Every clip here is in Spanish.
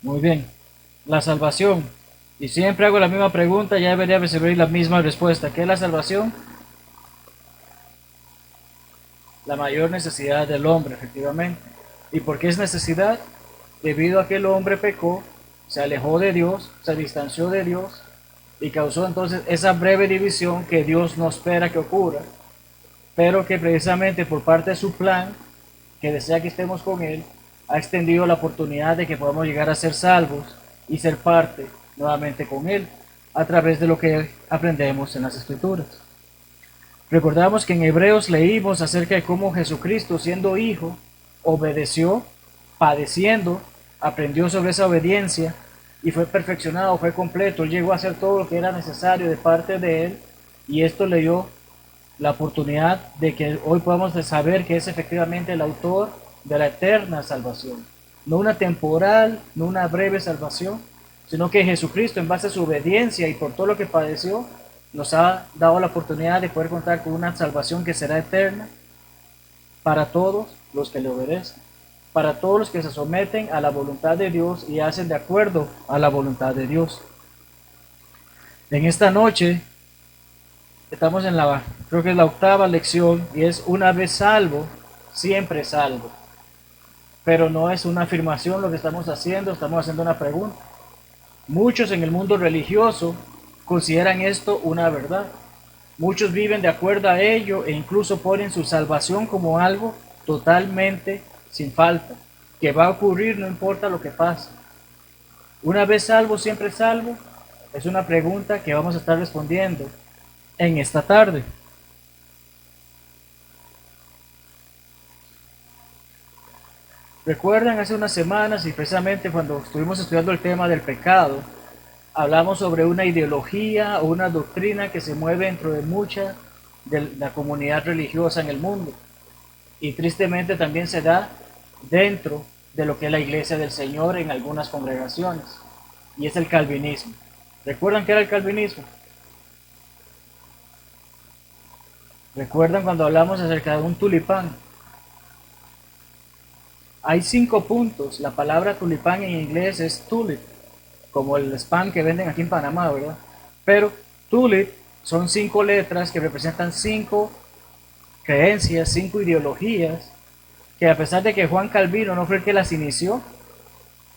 Muy bien. La salvación. Y siempre hago la misma pregunta, ya debería recibir la misma respuesta. ¿Qué es la salvación? La mayor necesidad del hombre, efectivamente. ¿Y por qué es necesidad? Debido a que el hombre pecó, se alejó de Dios, se distanció de Dios y causó entonces esa breve división que Dios no espera que ocurra, pero que precisamente por parte de su plan, que desea que estemos con Él, ha extendido la oportunidad de que podamos llegar a ser salvos y ser parte nuevamente con Él a través de lo que aprendemos en las Escrituras. Recordamos que en Hebreos leímos acerca de cómo Jesucristo, siendo hijo, obedeció, padeciendo, aprendió sobre esa obediencia y fue perfeccionado, fue completo. Él llegó a hacer todo lo que era necesario de parte de Él y esto le dio la oportunidad de que hoy podamos saber que es efectivamente el autor de la eterna salvación. No una temporal, no una breve salvación, sino que Jesucristo, en base a su obediencia y por todo lo que padeció, nos ha dado la oportunidad de poder contar con una salvación que será eterna para todos los que le obedecen, para todos los que se someten a la voluntad de Dios y hacen de acuerdo a la voluntad de Dios. En esta noche estamos en creo que es la octava lección y es una vez salvo, siempre salvo. Pero no es una afirmación lo que estamos haciendo una pregunta. Muchos en el mundo religioso consideran esto una verdad. Muchos viven de acuerdo a ello e incluso ponen su salvación como algo totalmente sin falta, que va a ocurrir no importa lo que pase. Una vez salvo, siempre salvo, es una pregunta que vamos a estar respondiendo en esta tarde. Recuerdan hace unas semanas y precisamente cuando estuvimos estudiando el tema del pecado, hablamos sobre una ideología o una doctrina que se mueve dentro de mucha de la comunidad religiosa en el mundo y tristemente también se da dentro de lo que es la iglesia del Señor en algunas congregaciones y es el calvinismo. ¿Recuerdan qué era el calvinismo? ¿Recuerdan cuando hablamos acerca de un tulipán? Hay 5 puntos. La palabra tulipán en inglés es tulip, como el spam que venden aquí en Panamá, ¿verdad? Pero tulip son 5 letras que representan 5 creencias, 5 ideologías, que a pesar de que Juan Calvino no fue el que las inició,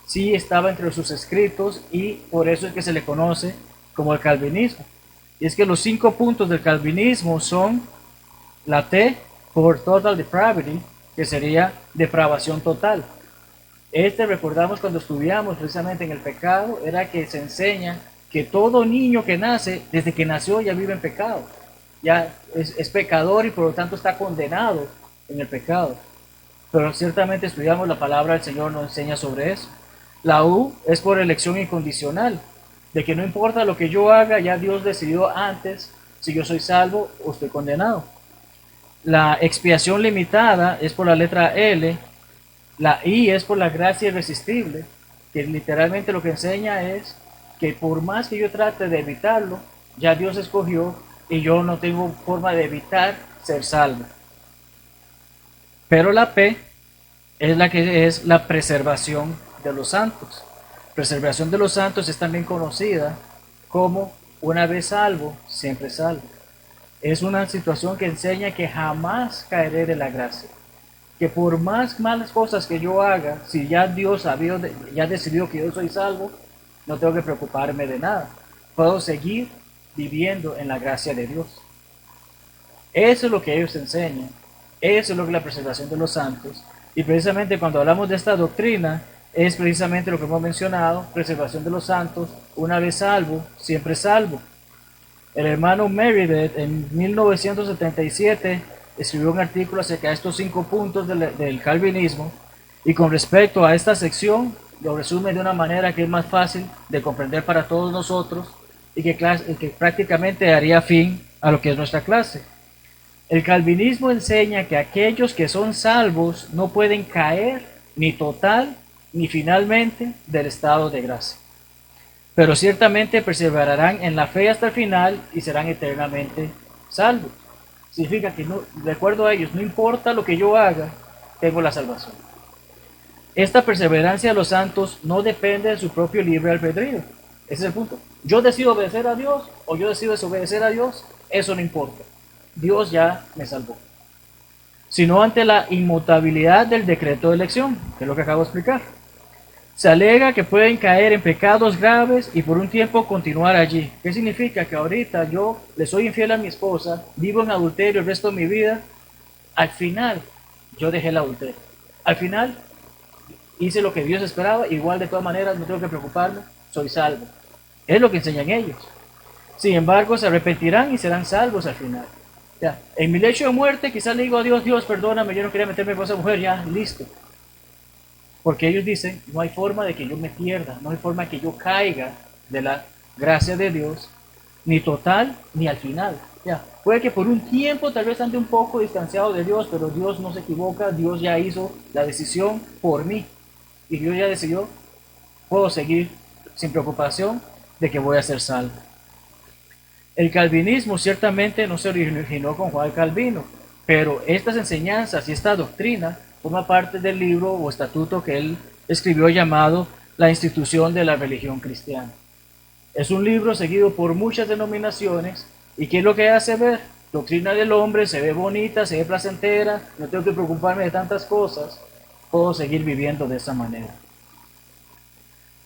sí estaba entre sus escritos y por eso es que se le conoce como el calvinismo. Y es que los 5 puntos del calvinismo son la T por total depravity, que sería depravación total. Recordamos cuando estudiamos precisamente en el pecado, era que se enseña que todo niño que nace, desde que nació ya vive en pecado. Ya es pecador y por lo tanto está condenado en el pecado. Pero ciertamente estudiamos la palabra del Señor, nos enseña sobre eso. La U es por elección incondicional, de que no importa lo que yo haga, ya Dios decidió antes si yo soy salvo o estoy condenado. La expiación limitada es por la letra L. La I es por la gracia irresistible, que literalmente lo que enseña es que por más que yo trate de evitarlo, ya Dios escogió y yo no tengo forma de evitar ser salvo. Pero la P es la que es la preservación de los santos. Preservación de los santos es también conocida como una vez salvo, siempre salvo. Es una situación que enseña que jamás caeré de la gracia. Que por más malas cosas que yo haga, si ya Dios ya decidió que yo soy salvo, no tengo que preocuparme de nada. Puedo seguir viviendo en la gracia de Dios. Eso es lo que ellos enseñan. Eso es lo que es la preservación de los santos. Y precisamente cuando hablamos de esta doctrina, es precisamente lo que hemos mencionado, preservación de los santos, una vez salvo, siempre salvo. El hermano Meredith en 1977 escribió un artículo acerca de estos 5 puntos del calvinismo y con respecto a esta sección lo resume de una manera que es más fácil de comprender para todos nosotros y que prácticamente haría fin a lo que es nuestra clase. El calvinismo enseña que aquellos que son salvos no pueden caer ni total ni finalmente del estado de gracia, pero ciertamente perseverarán en la fe hasta el final y serán eternamente salvos. significa que no, de acuerdo a ellos, no importa lo que yo haga, tengo la salvación. Esta perseverancia de los santos no depende de su propio libre albedrío. Ese es el punto. Yo decido obedecer a Dios o yo decido desobedecer a Dios, eso no importa. Dios ya me salvó. Sino ante la inmutabilidad del decreto de elección, que es lo que acabo de explicar. Se alega que pueden caer en pecados graves y por un tiempo continuar allí. ¿Qué significa? Que ahorita yo le soy infiel a mi esposa, vivo en adulterio el resto de mi vida, al final yo dejé el adulterio. Al final hice lo que Dios esperaba, igual de todas maneras no tengo que preocuparme, soy salvo. Es lo que enseñan ellos. Sin embargo, se arrepentirán y serán salvos al final. Ya, en mi lecho de muerte quizás le digo a Dios, Dios, perdóname, yo no quería meterme con esa mujer, ya, listo. Porque ellos dicen, no hay forma de que yo me pierda, no hay forma de que yo caiga de la gracia de Dios, ni total, ni al final. Ya, puede que por un tiempo tal vez ande un poco distanciado de Dios, pero Dios no se equivoca, Dios ya hizo la decisión por mí. Y Dios ya decidió, puedo seguir sin preocupación de que voy a ser salvo. El calvinismo ciertamente no se originó con Juan Calvino, pero estas enseñanzas y esta doctrina forma parte del libro o estatuto que él escribió llamado La institución de la religión cristiana. Es un libro seguido por muchas denominaciones y ¿qué es lo que hace ver? Doctrina del hombre, se ve bonita, se ve placentera, no tengo que preocuparme de tantas cosas, puedo seguir viviendo de esa manera.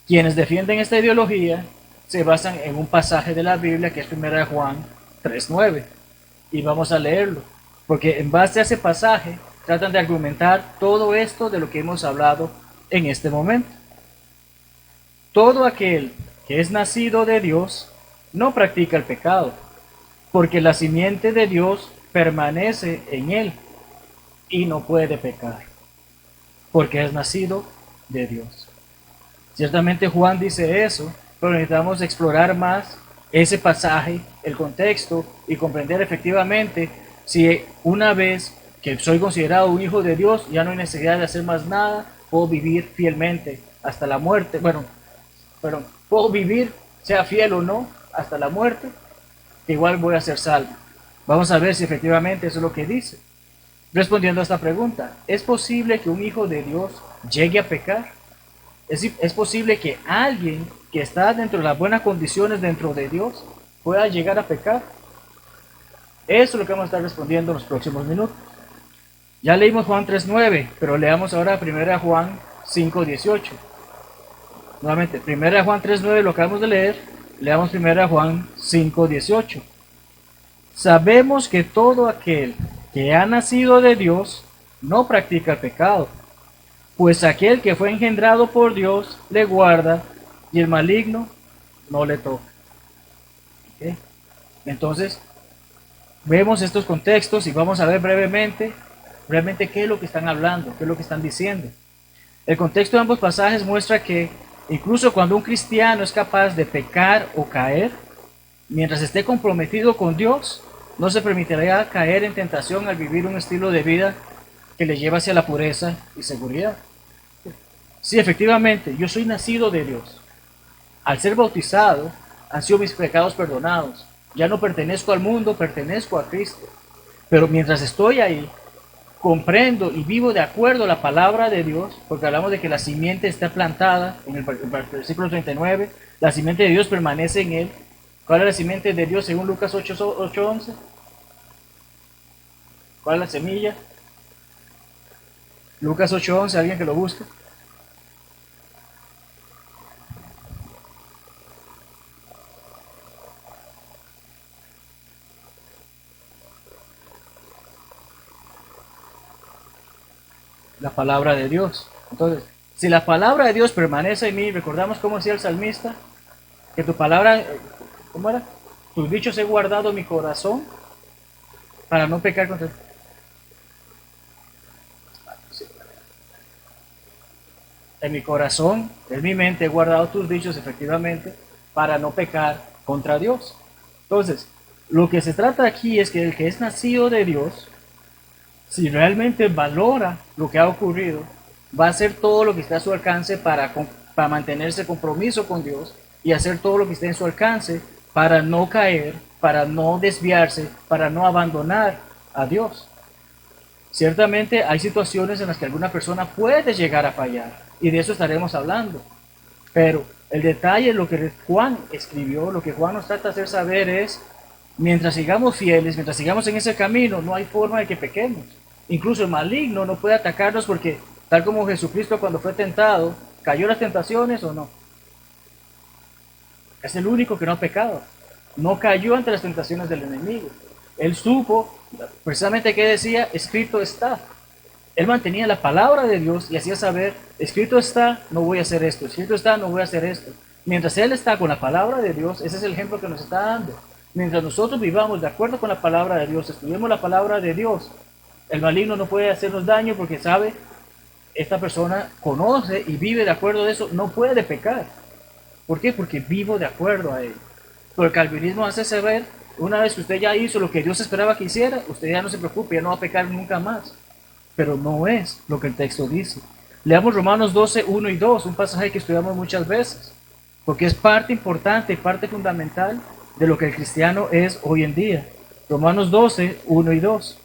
Quienes defienden esta ideología se basan en un pasaje de la Biblia que es 1 Juan 3:9 y vamos a leerlo, porque en base a ese pasaje tratan de argumentar todo esto de lo que hemos hablado en este momento. Todo aquel que es nacido de Dios no practica el pecado, porque la simiente de Dios permanece en él y no puede pecar, porque es nacido de Dios. Ciertamente Juan dice eso, pero necesitamos explorar más ese pasaje, el contexto y comprender efectivamente si una vez que soy considerado un hijo de Dios ya no hay necesidad de hacer más nada, puedo vivir fielmente hasta la muerte. Bueno, puedo vivir, sea fiel o no, hasta la muerte, que igual voy a ser salvo. Vamos a ver si efectivamente eso es lo que dice. Respondiendo a esta pregunta, ¿es posible que un hijo de Dios llegue a pecar? ¿Es posible que alguien que está dentro de las buenas condiciones dentro de Dios pueda llegar a pecar? Eso es lo que vamos a estar respondiendo en los próximos minutos. Ya leímos Juan 3:9, pero leamos ahora 1 Juan 5:18. Nuevamente, 1 Juan 3:9 lo acabamos de leer, leamos 1 Juan 5:18. Sabemos que todo aquel que ha nacido de Dios no practica el pecado, pues aquel que fue engendrado por Dios le guarda y el maligno no le toca. ¿Okay? Entonces, vemos estos contextos y vamos a ver brevemente qué es lo que están hablando, qué es lo que están diciendo. El contexto de ambos pasajes muestra que incluso cuando un cristiano es capaz de pecar o caer, mientras esté comprometido con Dios, no se permitirá caer en tentación al vivir un estilo de vida que le lleva hacia la pureza y seguridad. Sí, efectivamente, yo soy nacido de Dios. Al ser bautizado, han sido mis pecados perdonados. Ya no pertenezco al mundo, pertenezco a Cristo. Pero mientras estoy ahí, comprendo y vivo de acuerdo a la palabra de Dios, porque hablamos de que la simiente está plantada, en el versículo 39, la simiente de Dios permanece en él. ¿Cuál es la simiente de Dios según Lucas 8:11? ¿Cuál es la semilla? Lucas 8:11, alguien que lo busque. La palabra de Dios. Entonces, si la palabra de Dios permanece en mí, recordamos cómo decía el salmista, que tu palabra, ¿cómo era? Tus dichos he guardado en mi corazón para no pecar contra ti. En mi corazón, en mi mente he guardado tus dichos efectivamente para no pecar contra Dios. Entonces, lo que se trata aquí es que el que es nacido de Dios, si realmente valora lo que ha ocurrido, va a hacer todo lo que esté a su alcance para mantenerse compromiso con Dios y hacer todo lo que esté en su alcance para no caer, para no desviarse, para no abandonar a Dios. Ciertamente hay situaciones en las que alguna persona puede llegar a fallar, y de eso estaremos hablando. Pero el detalle, lo que Juan escribió, lo que Juan nos trata de hacer saber es, mientras sigamos fieles, mientras sigamos en ese camino, no hay forma de que pequemos. Incluso el maligno no puede atacarnos porque, tal como Jesucristo cuando fue tentado, ¿cayó en las tentaciones o no? Es el único que no ha pecado. No cayó ante las tentaciones del enemigo. Él supo precisamente qué decía, escrito está. Él mantenía la palabra de Dios y hacía saber, escrito está, no voy a hacer esto, escrito está, no voy a hacer esto. Mientras Él está con la palabra de Dios, ese es el ejemplo que nos está dando. Mientras nosotros vivamos de acuerdo con la palabra de Dios, estudiemos la palabra de Dios, el maligno no puede hacernos daño porque sabe, esta persona conoce y vive de acuerdo a eso, no puede pecar. ¿Por qué? Porque vivo de acuerdo a él. Pero el calvinismo hace saber, una vez que usted ya hizo lo que Dios esperaba que hiciera, usted ya no se preocupe, ya no va a pecar nunca más. Pero no es lo que el texto dice. Leamos Romanos 12, 1 y 2, un pasaje que estudiamos muchas veces, porque es parte importante, parte fundamental de lo que el cristiano es hoy en día. Romanos 12, 1 y 2.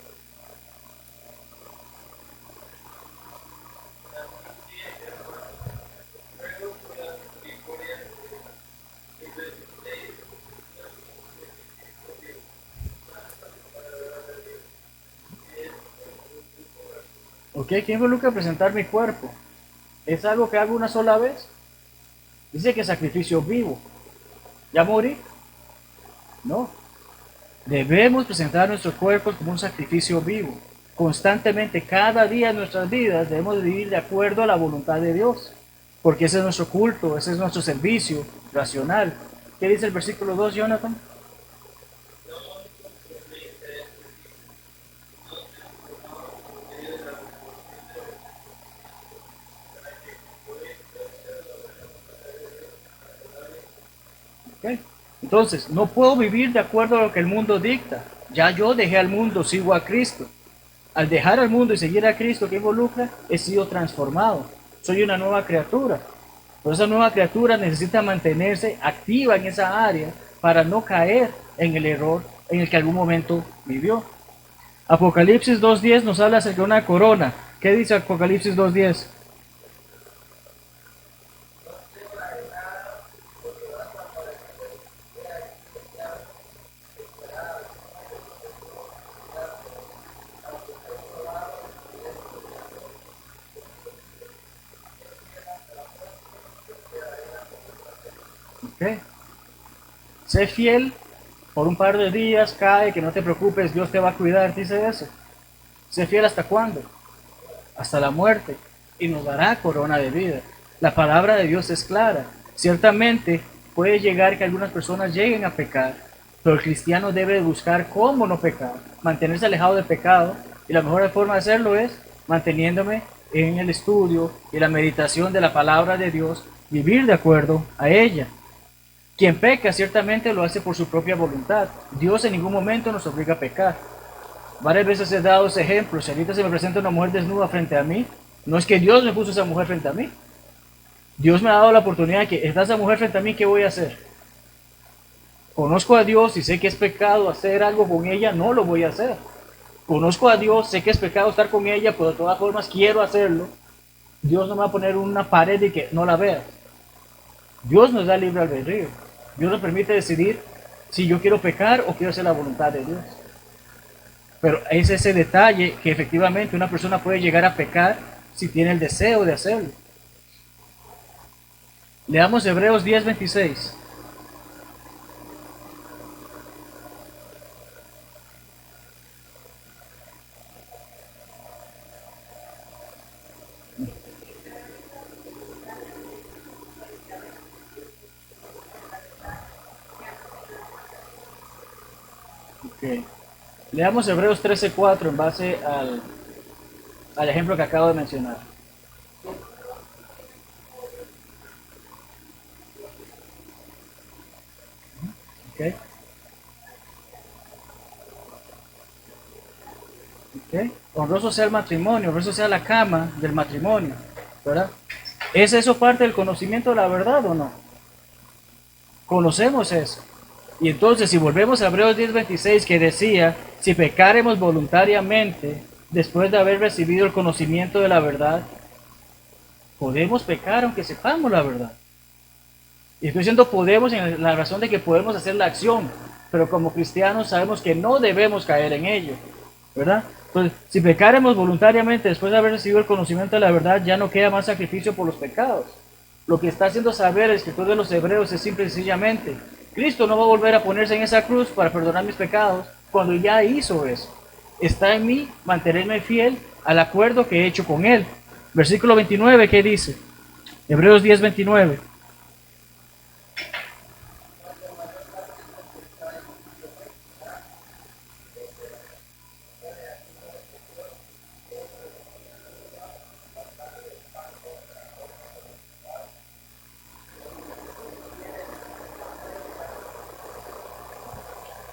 ¿Ok? ¿Qué involucra presentar mi cuerpo? ¿Es algo que hago una sola vez? Dice que sacrificio vivo. ¿Ya morí? No. Debemos presentar nuestros cuerpos como un sacrificio vivo. Constantemente, cada día de nuestras vidas, debemos vivir de acuerdo a la voluntad de Dios. Porque ese es nuestro culto, ese es nuestro servicio racional. ¿Qué dice el versículo 2, Jonathan? ¿Okay? Entonces, no puedo vivir de acuerdo a lo que el mundo dicta. Ya yo dejé al mundo, sigo a Cristo. Al dejar al mundo y seguir a Cristo, ¿qué involucra? He sido transformado. Soy una nueva criatura. Pero esa nueva criatura necesita mantenerse activa en esa área para no caer en el error en el que algún momento vivió. Apocalipsis 2.10 nos habla acerca de una corona. ¿Qué dice Apocalipsis 2.10? ¿Okay? Sé fiel por un par de días, cae, que no te preocupes, Dios te va a cuidar, dice eso. Sé fiel hasta cuándo? Hasta la muerte, y nos dará corona de vida. La palabra de Dios es clara. Ciertamente puede llegar que algunas personas lleguen a pecar, pero el cristiano debe buscar cómo no pecar, mantenerse alejado del pecado, y la mejor forma de hacerlo es manteniéndome en el estudio y la meditación de la palabra de Dios, vivir de acuerdo a ella. Quien peca ciertamente lo hace por su propia voluntad. Dios en ningún momento nos obliga a pecar. Varias veces he dado ese ejemplo. Si ahorita se me presenta una mujer desnuda frente a mí, no es que Dios me puso esa mujer frente a mí. Dios me ha dado la oportunidad de que está esa mujer frente a mí, ¿qué voy a hacer? Conozco a Dios y sé que es pecado hacer algo con ella, no lo voy a hacer. Conozco a Dios, sé que es pecado estar con ella, pero de todas formas quiero hacerlo. Dios no me va a poner una pared y que no la vea. Dios nos da libre albedrío. Dios nos permite decidir si yo quiero pecar o quiero hacer la voluntad de Dios. Pero es ese detalle que efectivamente una persona puede llegar a pecar si tiene el deseo de hacerlo. Leamos Hebreos 10:26. Okay. Leamos Hebreos 13:4 en base al ejemplo que acabo de mencionar. Okay. Okay. Honroso sea el matrimonio, honroso sea la cama del matrimonio, ¿verdad? ¿Es eso parte del conocimiento de la verdad o no? Conocemos eso. Y entonces, si volvemos a Hebreos 10:26, que decía, si pecáremos voluntariamente, después de haber recibido el conocimiento de la verdad, podemos pecar aunque sepamos la verdad. Y estoy diciendo podemos en la razón de que podemos hacer la acción, pero como cristianos sabemos que no debemos caer en ello, ¿verdad? Entonces, si pecáremos voluntariamente después de haber recibido el conocimiento de la verdad, ya no queda más sacrificio por los pecados. Lo que está haciendo saber el escritor de los Hebreos es simple y sencillamente, Cristo no va a volver a ponerse en esa cruz para perdonar mis pecados cuando ya hizo eso. Está en mí mantenerme fiel al acuerdo que he hecho con Él. Versículo 29, ¿qué dice? Hebreos 10:29.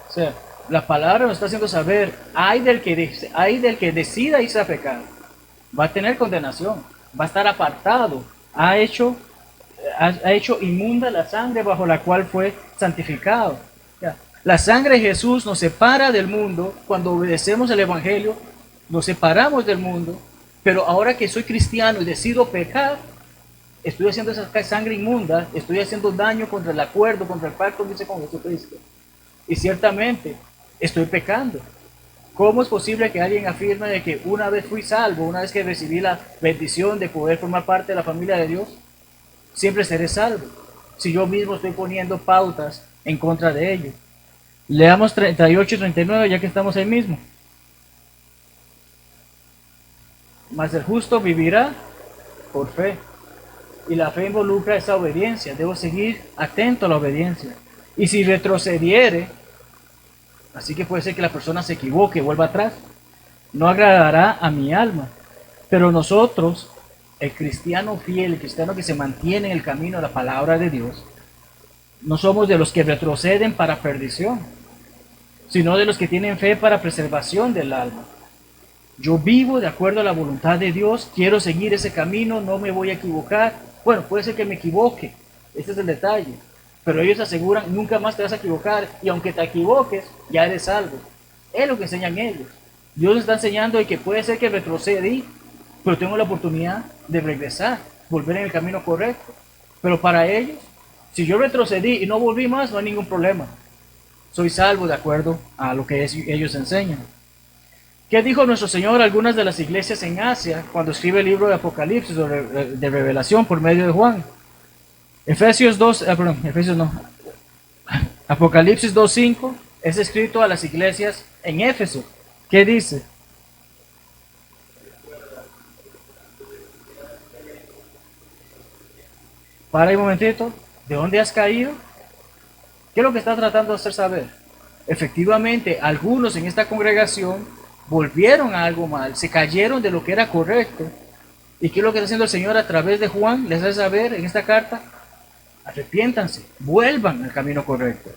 O sea, la palabra nos está haciendo saber, hay del que decida irse a pecar, va a tener condenación, va a estar apartado, ha hecho inmunda la sangre bajo la cual fue santificado. Ya. La sangre de Jesús nos separa del mundo, cuando obedecemos el Evangelio, nos separamos del mundo, pero ahora que soy cristiano y decido pecar, estoy haciendo esa sangre inmunda, estoy haciendo daño contra el acuerdo, contra el pacto que hice con Jesucristo. Y ciertamente estoy pecando. ¿Cómo es posible que alguien afirme de que una vez fui salvo, una vez que recibí la bendición de poder formar parte de la familia de Dios, siempre seré salvo? Si yo mismo estoy poniendo pautas en contra de ello. Leamos 38 y 39 ya que estamos ahí mismo. Mas el justo vivirá por fe. Y la fe involucra esa obediencia. Debo seguir atento a la obediencia. Y si retrocediere, así que puede ser que la persona se equivoque, vuelva atrás, no agradará a mi alma. Pero nosotros, el cristiano fiel, el cristiano que se mantiene en el camino de la palabra de Dios, no somos de los que retroceden para perdición, sino de los que tienen fe para preservación del alma. Yo vivo de acuerdo a la voluntad de Dios, quiero seguir ese camino, no me voy a equivocar. Bueno, puede ser que me equivoque, ese es el detalle. Pero ellos aseguran, nunca más te vas a equivocar, y aunque te equivoques, ya eres salvo. Es lo que enseñan ellos. Dios está enseñando de que puede ser que retrocedí, pero tengo la oportunidad de regresar, volver en el camino correcto. Pero para ellos, si yo retrocedí y no volví más, no hay ningún problema. Soy salvo de acuerdo a lo que ellos enseñan. ¿Qué dijo nuestro Señor a algunas de las iglesias en Asia cuando escribe el libro de Apocalipsis o de Revelación por medio de Juan? Apocalipsis 2:5 es escrito a las iglesias en Éfeso. ¿Qué dice? Para un momentito, ¿de dónde has caído? ¿Qué es lo que está tratando de hacer saber? Efectivamente, algunos en esta congregación volvieron a algo mal, se cayeron de lo que era correcto. ¿Y qué es lo que está haciendo el Señor a través de Juan? Les hace saber en esta carta, arrepiéntanse, vuelvan al camino correcto.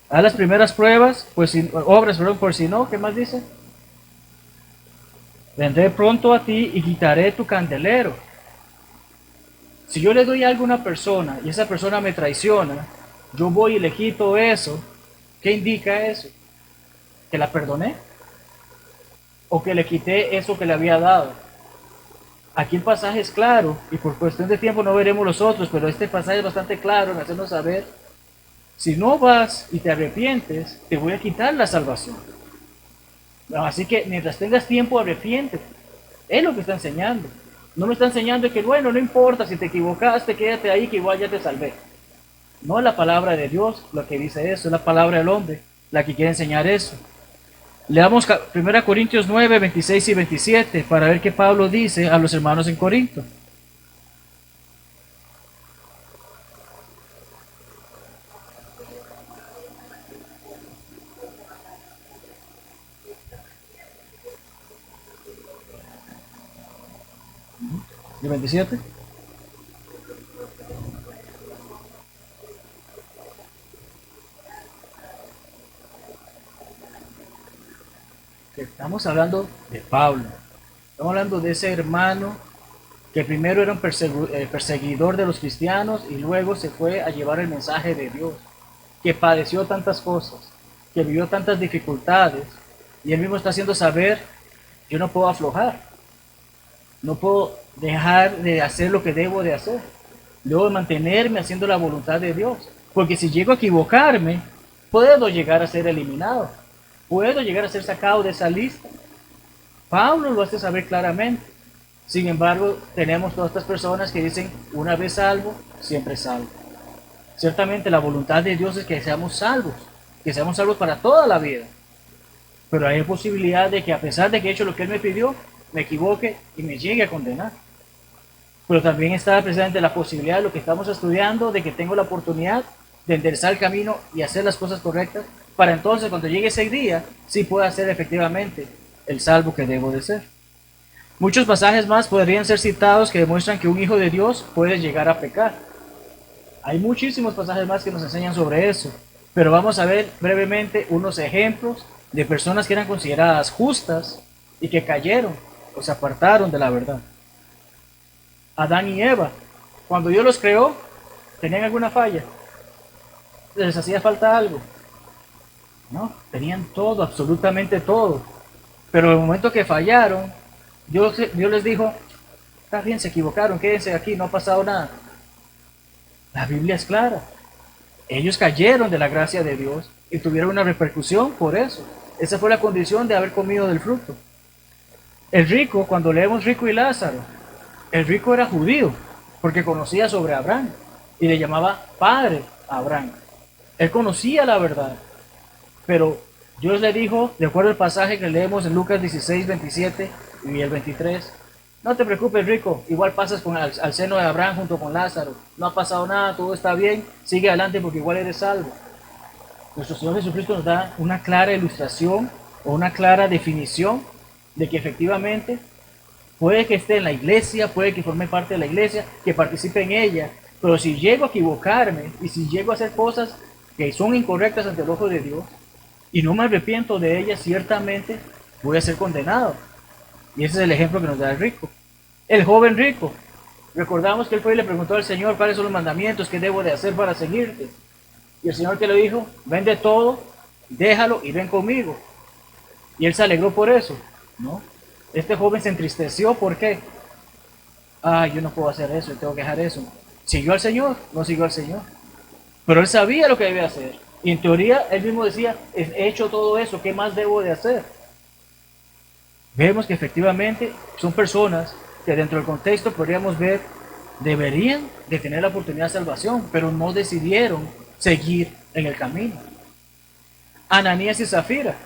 A las primeras pruebas, obras, por si no, ¿qué más dice? Vendré pronto a ti y quitaré tu candelero. Si yo le doy algo a una persona y esa persona me traiciona, yo voy y le quito eso. ¿Qué indica eso? ¿Que la perdoné? ¿O que le quité eso que le había dado? Aquí el pasaje es claro, y por cuestión de tiempo no veremos los otros, pero este pasaje es bastante claro en hacernos saber, si no vas y te arrepientes, te voy a quitar la salvación. Así que mientras tengas tiempo, arrepiéntete. Es lo que está enseñando. No me está enseñando que, bueno, no importa, si te equivocaste, quédate ahí que igual ya te salvé. No es la palabra de Dios lo que dice eso, es la palabra del hombre la que quiere enseñar eso. Leamos 1 Corintios 9, 26 y 27 para ver qué Pablo dice a los hermanos en Corinto. ¿Y 27? Estamos hablando de Pablo. Estamos hablando de ese hermano que primero era un perseguidor de los cristianos y luego se fue a llevar el mensaje de Dios. que padeció tantas cosas, que vivió tantas dificultades, y Él mismo está haciendo saber, yo no puedo aflojar, no puedo dejar de hacer lo que debo de hacer, debo de mantenerme haciendo la voluntad de Dios, porque si llego a equivocarme, puedo llegar a ser eliminado, puedo llegar a ser sacado de esa lista. Pablo lo hace saber claramente. Sin embargo, tenemos todas estas personas que dicen, una vez salvo, siempre salvo. Ciertamente la voluntad de Dios es que seamos salvos para toda la vida. Pero hay posibilidad de que a pesar de que he hecho lo que Él me pidió, me equivoque y me llegue a condenar. Pero también está presente la posibilidad de lo que estamos estudiando, de que tengo la oportunidad de enderezar el camino y hacer las cosas correctas, para entonces cuando llegue ese día, sí pueda ser efectivamente el salvo que debo de ser. Muchos pasajes más podrían ser citados que demuestran que un hijo de Dios puede llegar a pecar. Hay muchísimos pasajes más que nos enseñan sobre eso, pero vamos a ver brevemente unos ejemplos de personas que eran consideradas justas y que cayeron o se apartaron de la verdad. Adán y Eva, cuando Dios los creó, ¿tenían alguna falla? ¿Les hacía falta algo? No, tenían todo, absolutamente todo. Pero en el momento que fallaron, Dios les dijo, está bien, se equivocaron, quédense aquí, no ha pasado nada. La Biblia es clara. Ellos cayeron de la gracia de Dios y tuvieron una repercusión por eso. Esa fue la condición de haber comido del fruto. El rico, cuando leemos Rico y Lázaro, el rico era judío porque conocía sobre Abraham y le llamaba padre a Abraham. Él conocía la verdad, pero Dios le dijo, de acuerdo al pasaje que leemos en Lucas 16, 27 y el 23, no te preocupes, rico, igual pasas al seno de Abraham junto con Lázaro, no ha pasado nada, todo está bien, sigue adelante porque igual eres salvo. Nuestro Señor Jesucristo nos da una clara ilustración o una clara definición de que efectivamente puede que esté en la iglesia, puede que forme parte de la iglesia, que participe en ella, pero si llego a equivocarme y si llego a hacer cosas que son incorrectas ante el ojo de Dios y no me arrepiento de ellas, ciertamente voy a ser condenado. Y ese es el ejemplo que nos da el rico. El joven rico, recordamos que él fue y le preguntó al Señor cuáles son los mandamientos que debo de hacer para seguirte. Y el Señor que le dijo, vende todo, déjalo y ven conmigo. Y él se alegró por eso, ¿no? Este joven se entristeció, ¿por qué? Yo no puedo hacer eso, yo tengo que dejar eso. ¿Siguió al Señor? No siguió al Señor. Pero él sabía lo que debía hacer. Y en teoría, él mismo decía, he hecho todo eso, ¿qué más debo de hacer? Vemos que efectivamente son personas que dentro del contexto podríamos ver, deberían de tener la oportunidad de salvación, pero no decidieron seguir en el camino. Ananías y Zafira,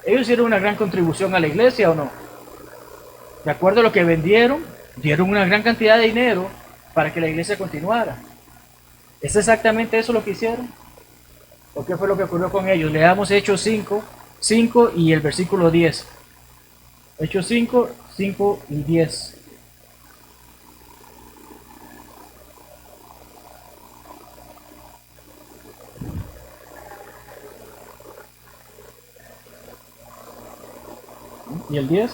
ellos hicieron una gran contribución a la iglesia, ¿o no? De acuerdo a lo que vendieron, dieron una gran cantidad de dinero para que la iglesia continuara. ¿Es exactamente eso lo que hicieron? ¿O qué fue lo que ocurrió con ellos? Leamos Hechos 5 y el versículo 10. Hechos 5 y 10. ¿Y el 10?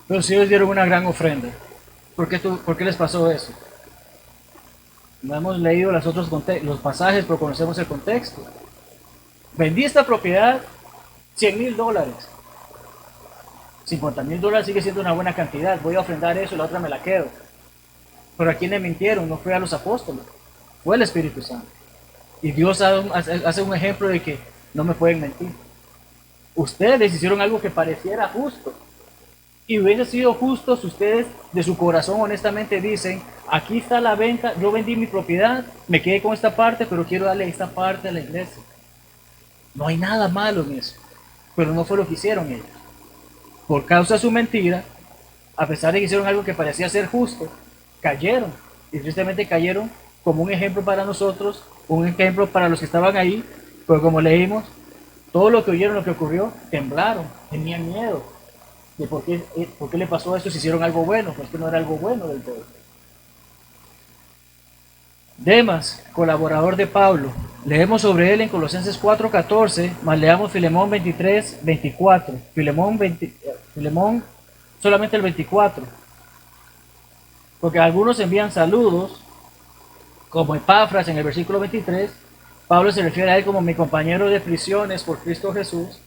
Pero si ellos dieron una gran ofrenda, ¿por qué les pasó eso? No hemos leído los pasajes, pero conocemos el contexto. Vendí esta propiedad, $100,000. $50,000 sigue siendo una buena cantidad. Voy a ofrendar eso y la otra me la quedo. Pero ¿a quién le mintieron? No fue a los apóstoles, fue el Espíritu Santo. Y Dios hace un ejemplo de que no me pueden mentir. Ustedes hicieron algo que pareciera justo. Y hubiese sido justo si ustedes de su corazón honestamente dicen, aquí está la venta, yo vendí mi propiedad, me quedé con esta parte, pero quiero darle esta parte a la iglesia. No hay nada malo en eso, pero no fue lo que hicieron ellos. Por causa de su mentira, a pesar de que hicieron algo que parecía ser justo, cayeron. Y tristemente cayeron como un ejemplo para nosotros, un ejemplo para los que estaban ahí, pero como leímos, todo lo que oyeron, lo que ocurrió, temblaron, tenían miedo. De por qué le pasó eso si hicieron algo bueno, pues que no era algo bueno del todo. Demas, colaborador de Pablo, leemos sobre él en Colosenses 4:14, más leamos Filemón 23:24. Filemón solamente el 24. Porque algunos envían saludos, como Epafras en el versículo 23. Pablo se refiere a él como mi compañero de prisiones por Cristo Jesús.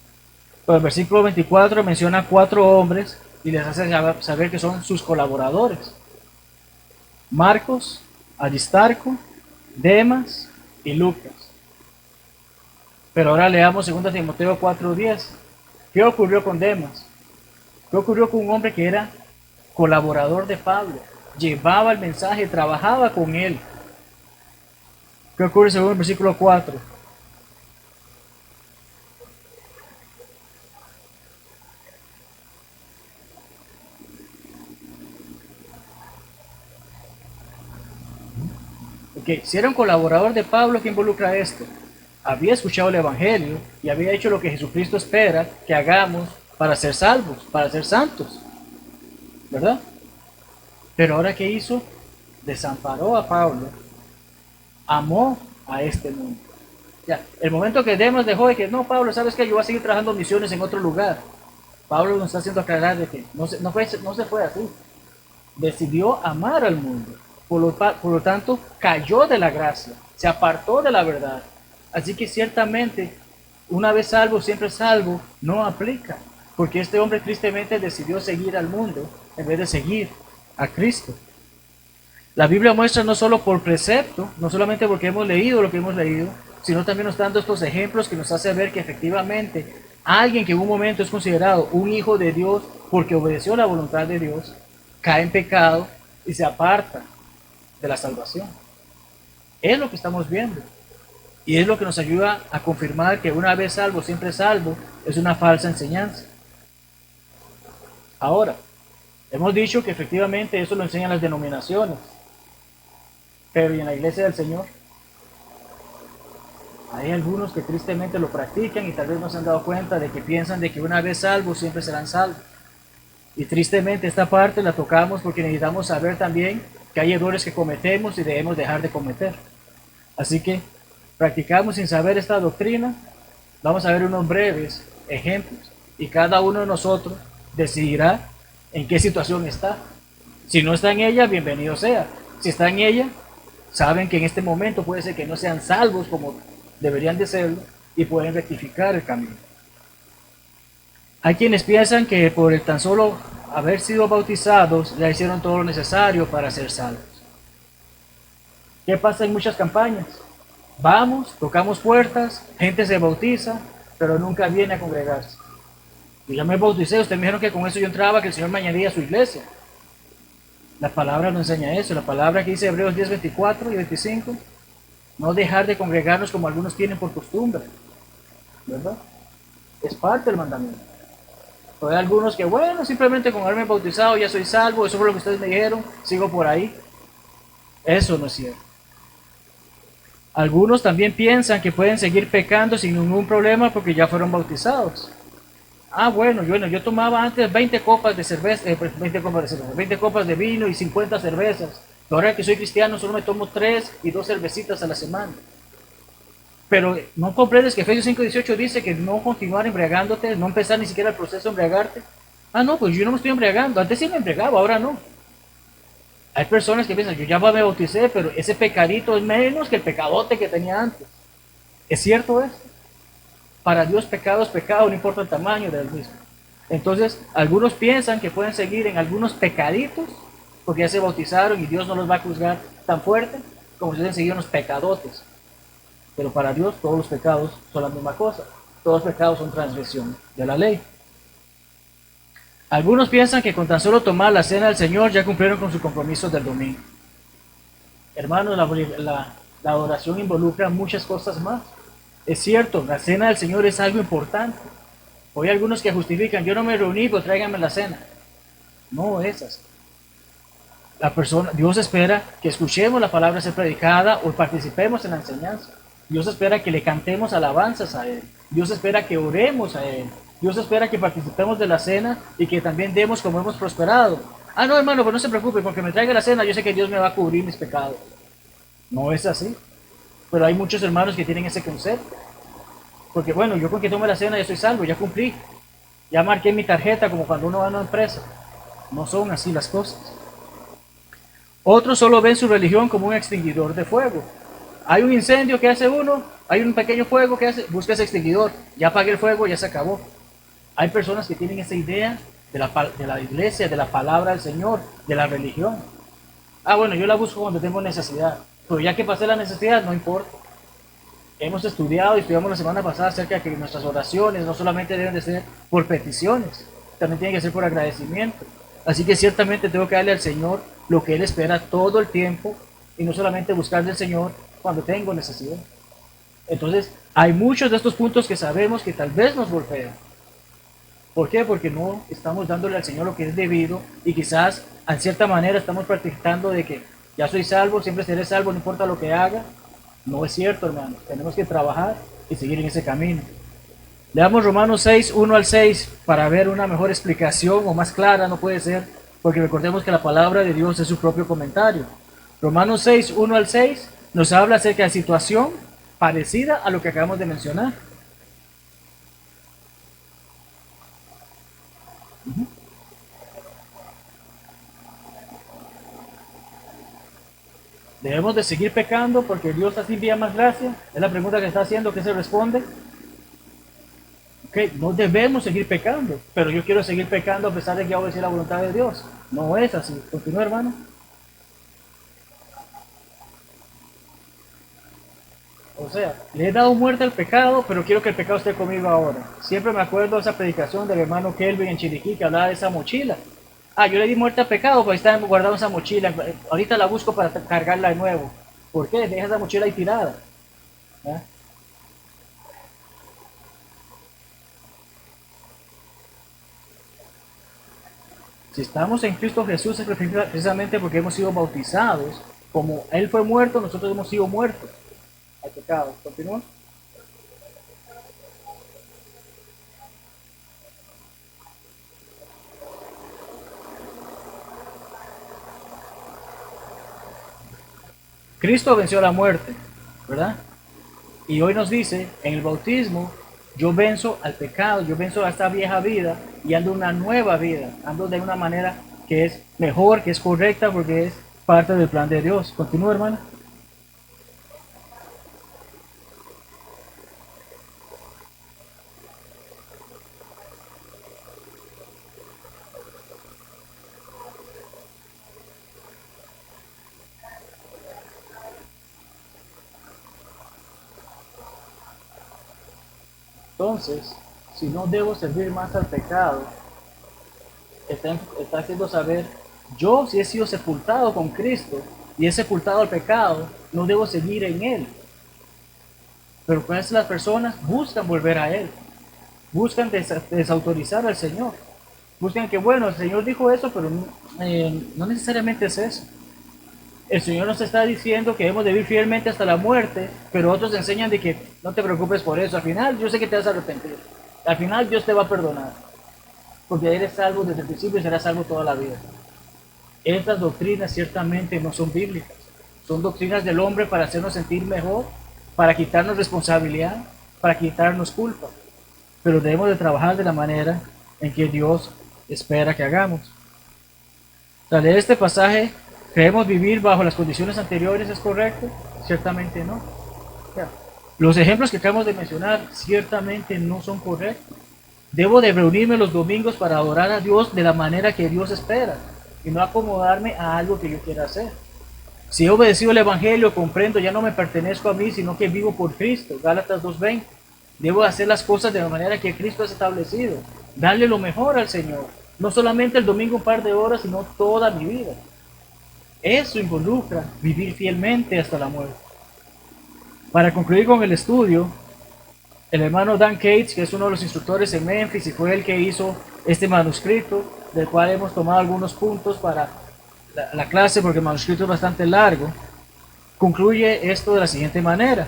Pero el versículo 24 menciona 4 hombres y les hace saber que son sus colaboradores: Marcos, Aristarco, Demas y Lucas. Pero ahora leamos 2 Timoteo 4:10. ¿Qué ocurrió con Demas? ¿Qué ocurrió con un hombre que era colaborador de Pablo? Llevaba el mensaje, trabajaba con él. ¿Qué ocurre según el versículo 4? Ok, si era un colaborador de Pablo, ¿qué involucra esto? Había escuchado el Evangelio y había hecho lo que Jesucristo espera que hagamos para ser salvos, para ser santos, ¿verdad? Pero ahora, ¿qué hizo? Desamparó a Pablo, amó a este mundo. Ya, el momento que Demas dejó de que, no, Pablo, ¿sabes qué? Yo voy a seguir trabajando misiones en otro lugar. Pablo nos está haciendo aclarar de que no se fue así. Decidió amar al mundo. Por lo tanto, cayó de la gracia, se apartó de la verdad. Así que ciertamente, una vez salvo, siempre salvo, no aplica. Porque este hombre tristemente decidió seguir al mundo en vez de seguir a Cristo. La Biblia muestra no solo por precepto, no solamente porque hemos leído lo que hemos leído, sino también nos está dando estos ejemplos que nos hace ver que efectivamente alguien que en un momento es considerado un hijo de Dios porque obedeció la voluntad de Dios, cae en pecado y se aparta de la salvación. Es lo que estamos viendo. Y es lo que nos ayuda a confirmar que una vez salvo, siempre salvo, es una falsa enseñanza. Ahora, hemos dicho que efectivamente eso lo enseñan las denominaciones. Pero ¿y en la iglesia del Señor? Hay algunos que tristemente lo practican y tal vez no se han dado cuenta de que piensan de que una vez salvos siempre serán salvos. Y tristemente esta parte la tocamos porque necesitamos saber también que hay errores que cometemos y debemos dejar de cometer. Así que practicamos sin saber esta doctrina. Vamos a ver unos breves ejemplos y cada uno de nosotros decidirá en qué situación está. Si no está en ella, bienvenido sea. Si está en ella, saben que en este momento puede ser que no sean salvos como deberían de serlo y pueden rectificar el camino. Hay quienes piensan que por el tan solo haber sido bautizados ya hicieron todo lo necesario para ser salvos. ¿Qué pasa en muchas campañas? Vamos, tocamos puertas, gente se bautiza, pero nunca viene a congregarse. Yo ya me bauticé, ustedes me dijeron que con eso yo entraba, que el Señor me añadía a su iglesia. La palabra no enseña eso, la palabra que dice Hebreos 10, 24 y 25, no dejar de congregarnos como algunos tienen por costumbre, ¿verdad? Es parte del mandamiento. Pero hay algunos que, bueno, simplemente con haberme bautizado ya soy salvo, eso fue lo que ustedes me dijeron, sigo por ahí. Eso no es cierto. Algunos también piensan que pueden seguir pecando sin ningún problema porque ya fueron bautizados. Ah, bueno, yo tomaba antes 20 copas de cerveza, 20 copas de vino y 50 cervezas. Ahora que soy cristiano solo me tomo 3 y 2 cervecitas a la semana. Pero no comprendes que Efesios 5:18 dice que no continuar embriagándote, no empezar ni siquiera el proceso de embriagarte. Ah, no, pues yo no me estoy embriagando. Antes sí me embriagaba, ahora no. Hay personas que piensan, yo ya me bauticé, pero ese pecadito es menos que el pecadote que tenía antes. ¿Es cierto esto? Para Dios pecado es pecado, no importa el tamaño del mismo. Entonces, algunos piensan que pueden seguir en algunos pecaditos, porque ya se bautizaron y Dios no los va a juzgar tan fuerte como si hubiesen seguido unos pecadotes. Pero para Dios todos los pecados son la misma cosa. Todos los pecados son transgresión de la ley. Algunos piensan que con tan solo tomar la cena del Señor ya cumplieron con sus compromisos del domingo. Hermanos, la oración involucra muchas cosas más. Es cierto, la cena del Señor es algo importante. Hoy hay algunos que justifican, yo no me reuní, pues tráiganme la cena. No es así. Dios espera que escuchemos la palabra ser predicada o participemos en la enseñanza. Dios espera que le cantemos alabanzas a Él. Dios espera que oremos a Él. Dios espera que participemos de la cena y que también demos como hemos prosperado. Ah, no, hermano, pues no se preocupe, porque me traiga la cena, yo sé que Dios me va a cubrir mis pecados. No es así. Pero hay muchos hermanos que tienen ese concepto. Porque bueno, yo con que tome la cena ya estoy salvo, ya cumplí. Ya marqué mi tarjeta como cuando uno va a una empresa. No son así las cosas. Otros solo ven su religión como un extinguidor de fuego. Hay un incendio que hace uno, hay un pequeño fuego que hace, busca ese extinguidor, ya apague el fuego, ya se acabó. Hay personas que tienen esa idea de la iglesia, de la palabra del Señor, de la religión. Ah, bueno, yo la busco cuando tengo necesidad, pero ya que pasé la necesidad, no importa. Hemos estudiado y estudiamos la semana pasada acerca de que nuestras oraciones no solamente deben de ser por peticiones, también tienen que ser por agradecimiento. Así que ciertamente tengo que darle al Señor lo que Él espera todo el tiempo y no solamente buscar del Señor cuando tengo necesidad. Entonces, hay muchos de estos puntos que sabemos que tal vez nos golpean. ¿Por qué? Porque no estamos dándole al Señor lo que es debido y quizás, en cierta manera, estamos practicando de que ya soy salvo, siempre seré salvo, no importa lo que haga. No es cierto, hermanos. Tenemos que trabajar y seguir en ese camino. Leamos Romanos 6, 1 al 6 para ver una mejor explicación o más clara, no puede ser, porque recordemos que la palabra de Dios es su propio comentario. Romanos 6, 1 al 6 nos habla acerca de situación parecida a lo que acabamos de mencionar. ¿Debemos de seguir pecando porque Dios así envía más gracia? Es la pregunta que está haciendo, ¿qué se responde? Ok, no debemos seguir pecando, pero yo quiero seguir pecando a pesar de que obedecer la voluntad de Dios. No es así. Continúa, hermano. O sea, le he dado muerte al pecado, pero quiero que el pecado esté conmigo ahora. Siempre me acuerdo de esa predicación del hermano Kelvin en Chiriquí que hablaba de esa mochila. Ah, yo le di muerte al pecado, pues está guardado esa mochila. Ahorita la busco para cargarla de nuevo. ¿Por qué? Deja esa mochila ahí tirada. ¿Ah? Si estamos en Cristo Jesús es precisamente porque hemos sido bautizados. Como Él fue muerto, nosotros hemos sido muertos al pecado. ¿Continúa? Cristo venció la muerte, ¿verdad? Y hoy nos dice, en el bautismo, yo venzo al pecado, yo venzo a esta vieja vida y ando una nueva vida, ando de una manera que es mejor, que es correcta, porque es parte del plan de Dios. Continúa, hermano. Entonces, si no debo servir más al pecado, está haciendo saber, yo si he sido sepultado con Cristo y he sepultado al pecado, no debo seguir en Él. Pero pues las personas buscan volver a Él, buscan desautorizar al Señor, buscan que, bueno, el Señor dijo eso, pero no necesariamente es eso. El Señor nos está diciendo que debemos de vivir fielmente hasta la muerte, pero otros enseñan de que no te preocupes por eso. Al final, yo sé que te vas a arrepentir. Al final, Dios te va a perdonar, porque eres salvo desde el principio y serás salvo toda la vida. Estas doctrinas ciertamente no son bíblicas. Son doctrinas del hombre para hacernos sentir mejor, para quitarnos responsabilidad, para quitarnos culpa. Pero debemos de trabajar de la manera en que Dios espera que hagamos. Al leer este pasaje, ¿creemos vivir bajo las condiciones anteriores es correcto? Ciertamente no. O sea, los ejemplos que acabamos de mencionar ciertamente no son correctos. Debo de reunirme los domingos para adorar a Dios de la manera que Dios espera y no acomodarme a algo que yo quiera hacer. Si he obedecido el Evangelio, comprendo, ya no me pertenezco a mí, sino que vivo por Cristo. Gálatas 2:20. Debo hacer las cosas de la manera que Cristo ha establecido. Darle lo mejor al Señor. No solamente el domingo un par de horas, sino toda mi vida. Eso involucra vivir fielmente hasta la muerte. Para concluir con el estudio, el hermano Dan Cates, que es uno de los instructores en Memphis y fue el que hizo este manuscrito, del cual hemos tomado algunos puntos para la clase porque el manuscrito es bastante largo, concluye esto de la siguiente manera.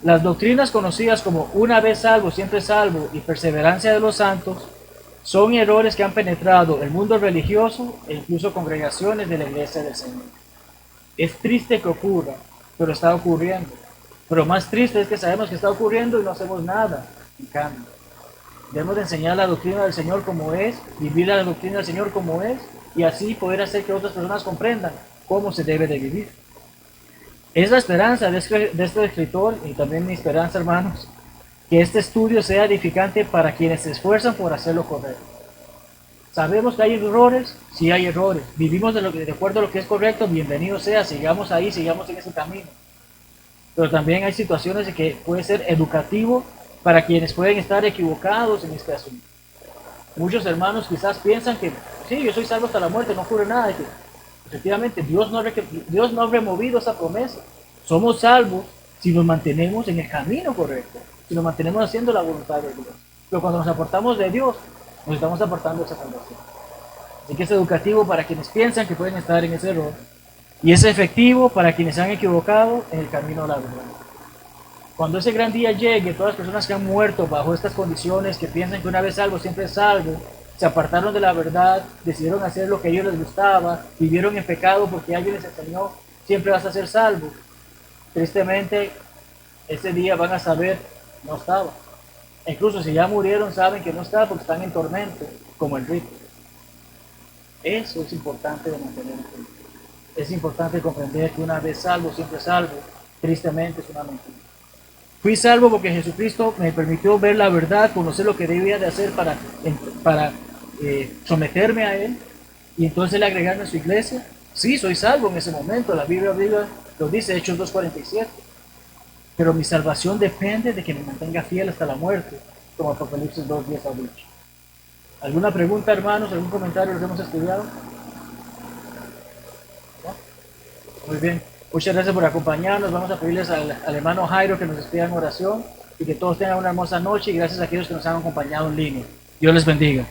Las doctrinas conocidas como una vez salvo, siempre salvo y perseverancia de los santos son errores que han penetrado el mundo religioso e incluso congregaciones de la iglesia del Señor. Es triste que ocurra, pero está ocurriendo. Pero más triste es que sabemos que está ocurriendo y no hacemos nada en cambio. Debemos de enseñar la doctrina del Señor como es, vivir la doctrina del Señor como es, y así poder hacer que otras personas comprendan cómo se debe de vivir. Es la esperanza de este escritor, y también mi esperanza, hermanos, que este estudio sea edificante para quienes se esfuerzan por hacer lo correcto. Sabemos que hay errores, sí hay errores. Vivimos de acuerdo a lo que es correcto, bienvenido sea, sigamos ahí, sigamos en ese camino. Pero también hay situaciones de que puede ser educativo para quienes pueden estar equivocados en este asunto. Muchos hermanos quizás piensan que, sí, yo soy salvo hasta la muerte, no ocurre nada. Que, efectivamente, Dios no ha removido esa promesa. Somos salvos si nos mantenemos en el camino correcto, si nos mantenemos haciendo la voluntad de Dios. Pero cuando nos apartamos de Dios, nos estamos apartando de esa salvación. Así que es educativo para quienes piensan que pueden estar en ese error y es efectivo para quienes se han equivocado en el camino de la verdad. Cuando ese gran día llegue, todas las personas que han muerto bajo estas condiciones, que piensan que una vez salvo siempre es salvo, se apartaron de la verdad, decidieron hacer lo que a ellos les gustaba, vivieron en pecado porque alguien les enseñó, siempre vas a ser salvo. Tristemente, ese día van a saber, no estaba. E incluso si ya murieron, saben que no estaba porque están en tormento, como el rico. Eso es importante de mantener. Es importante comprender que una vez salvo, siempre salvo. Tristemente es una mentira. Fui salvo porque Jesucristo me permitió ver la verdad, conocer lo que debía de hacer para someterme a Él y entonces le agregarme a su iglesia. Sí, soy salvo en ese momento, la Biblia lo dice, Hechos 2:47. Pero mi salvación depende de que me mantenga fiel hasta la muerte, como Apocalipsis 2:10 ha dicho. ¿Alguna pregunta, hermanos? ¿Algún comentario de lo que hemos estudiado? ¿No? Muy bien. Muchas gracias por acompañarnos. Vamos a pedirles al hermano Jairo que nos despida en oración y que todos tengan una hermosa noche y gracias a aquellos que nos han acompañado en línea. Dios les bendiga.